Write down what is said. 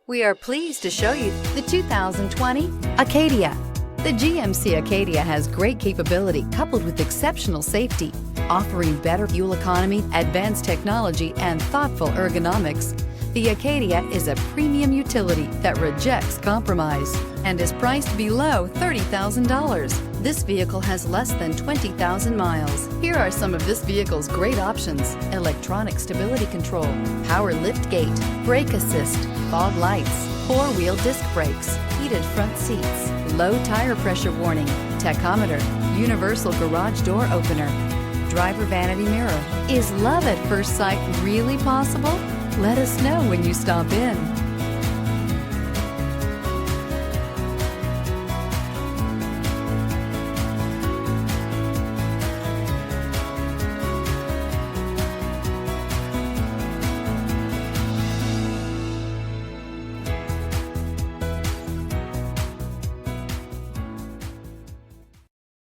We are pleased to show you the 2020 Acadia. The GMC Acadia has great capability coupled with exceptional safety, offering better fuel economy, advanced technology, and thoughtful ergonomics. The Acadia is a premium utility that rejects compromise and is priced below $30,000. This vehicle has less than 20,000 miles. Here are some of this vehicle's great options: electronic stability control, power lift gate, brake assist, fog lights, four-wheel disc brakes, heated front seats, low tire pressure warning, tachometer, universal garage door opener, driver vanity mirror. Is love at first sight really possible? Let us know when you stop in.